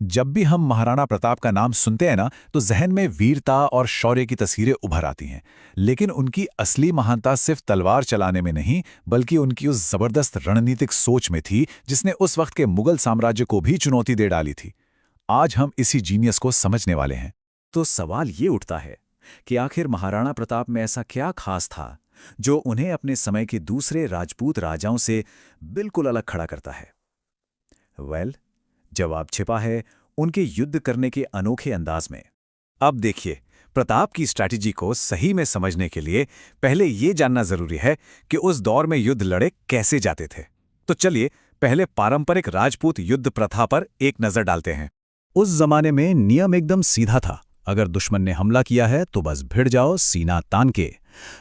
जब भी हम महाराणा प्रताप का नाम सुनते हैं ना, तो जहन में वीरता और शौर्य की तस्वीरें उभर आती हैं। लेकिन उनकी असली महानता सिर्फ तलवार चलाने में नहीं, बल्कि उनकी उस जबरदस्त रणनीतिक सोच में थी जिसने उस वक्त के मुगल साम्राज्य को भी चुनौती दे डाली थी। आज हम इसी जीनियस को समझने वाले हैं। तो सवाल ये उठता है कि आखिर महाराणा प्रताप में ऐसा क्या खास था जो उन्हें अपने समय के दूसरे राजपूत राजाओं से बिल्कुल अलग खड़ा करता है। जवाब छिपा है उनके युद्ध करने के अनोखे अंदाज में। अब देखिए, प्रताप की स्ट्रैटेजी को सही में समझने के लिए पहले ये जानना जरूरी है कि उस दौर में युद्ध लड़े कैसे जाते थे। तो चलिए पहले पारंपरिक राजपूत युद्ध प्रथा पर एक नजर डालते हैं। उस जमाने में नियम एकदम सीधा था। अगर दुश्मन ने हमला किया है तो बस भिड़ जाओ सीना तान के।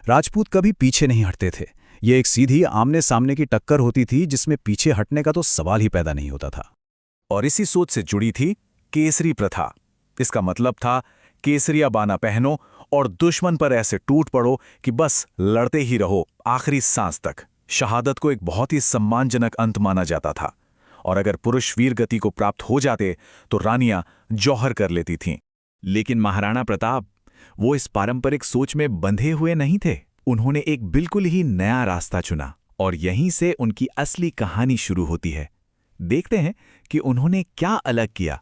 राजपूत कभी पीछे नहीं हटते थे। ये एक सीधी आमने सामने की टक्कर होती थी जिसमें पीछे हटने का तो सवाल ही पैदा नहीं होता था। और इसी सोच से जुड़ी थी केसरी प्रथा। इसका मतलब था केसरिया बाना पहनो और दुश्मन पर ऐसे टूट पड़ो कि बस लड़ते ही रहो आखिरी सांस तक। शहादत को एक बहुत ही सम्मानजनक अंत माना जाता था, और अगर पुरुष वीर गति को प्राप्त हो जाते तो रानियां जौहर कर लेती थीं। लेकिन महाराणा प्रताप वो इस पारंपरिक सोच में बंधे हुए नहीं थे। उन्होंने एक बिल्कुल ही नया रास्ता चुना, और यहीं से उनकी असली कहानी शुरू होती है। देखते हैं कि उन्होंने क्या अलग किया।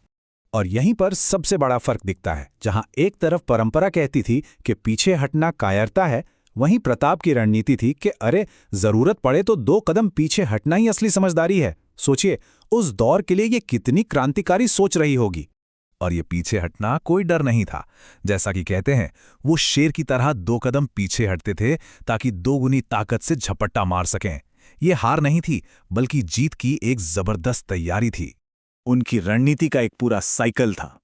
और यहीं पर सबसे बड़ा फर्क दिखता है। जहां एक तरफ परंपरा कहती थी कि पीछे हटना कायरता है, वहीं प्रताप की रणनीति थी कि अरे जरूरत पड़े तो 2 कदम पीछे हटना ही असली समझदारी है। सोचिए, उस दौर के लिए ये कितनी क्रांतिकारी सोच रही होगी। और ये पीछे हटना कोई डर नहीं था। जैसा कि कहते हैं, वो शेर की तरह 2 कदम पीछे हटते थे ताकि 2 गुनी ताकत से झपट्टा मार सकें। ये हार नहीं थी, बल्कि जीत की एक जबरदस्त तैयारी थी। उनकी रणनीति का एक पूरा साइकिल था।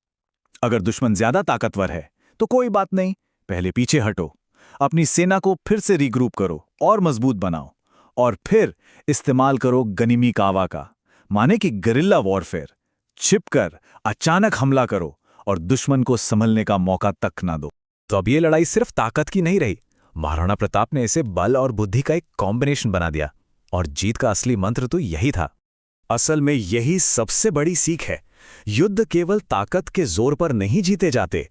अगर दुश्मन ज्यादा ताकतवर है तो कोई बात नहीं, पहले पीछे हटो, अपनी सेना को फिर से रीग्रुप करो और मजबूत बनाओ, और फिर इस्तेमाल करो गनिमी कावा का, माने कि गरिल्ला वॉरफेयर। छिपकर अचानक हमला करो और दुश्मन को संभलने का मौका तक ना दो। तो अब ये लड़ाई सिर्फ ताकत की नहीं रही, महाराणा प्रताप ने इसे बल और बुद्धि का एक कॉम्बिनेशन बना दिया, और जीत का असली मंत्र तो यही था। असल में यही सबसे बड़ी सीख है। युद्ध केवल ताकत के जोर पर नहीं जीते जाते।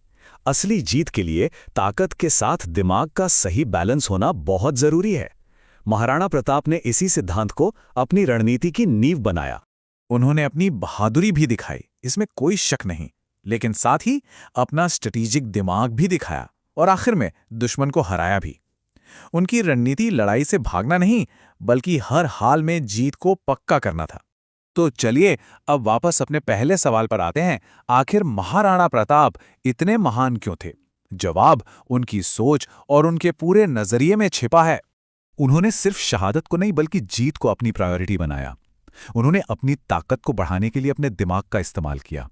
असली जीत के लिए ताकत के साथ दिमाग का सही बैलेंस होना बहुत जरूरी है। महाराणा प्रताप ने इसी सिद्धांत को अपनी रणनीति की नींव बनाया। उन्होंने अपनी बहादुरी भी दिखाई, इसमें कोई शक नहीं, लेकिन साथ ही अपना स्ट्रेटेजिक दिमाग भी दिखाया, और आखिर में दुश्मन को हराया भी। उनकी रणनीति लड़ाई से भागना नहीं, बल्कि हर हाल में जीत को पक्का करना था। तो चलिए अब वापस अपने पहले सवाल पर आते हैं। आखिर महाराणा प्रताप इतने महान क्यों थे? जवाब उनकी सोच और उनके पूरे नजरिए में छिपा है। उन्होंने सिर्फ शहादत को नहीं, बल्कि जीत को अपनी प्रायोरिटी बनाया। उन्होंने अपनी ताकत को बढ़ाने के लिए अपने दिमाग का इस्तेमाल किया।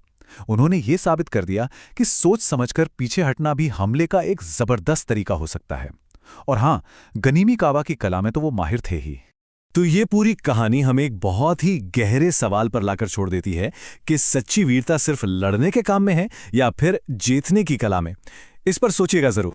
उन्होंने ये साबित कर दिया कि सोच समझकर पीछे हटना भी हमले का एक जबरदस्त तरीका हो सकता है। और हां, गनीमी कावा की कला में तो वो माहिर थे ही। तो ये पूरी कहानी हमें एक बहुत ही गहरे सवाल पर लाकर छोड़ देती है कि सच्ची वीरता सिर्फ लड़ने के काम में है या फिर जीतने की कला में। इस पर सोचिएगा जरूर।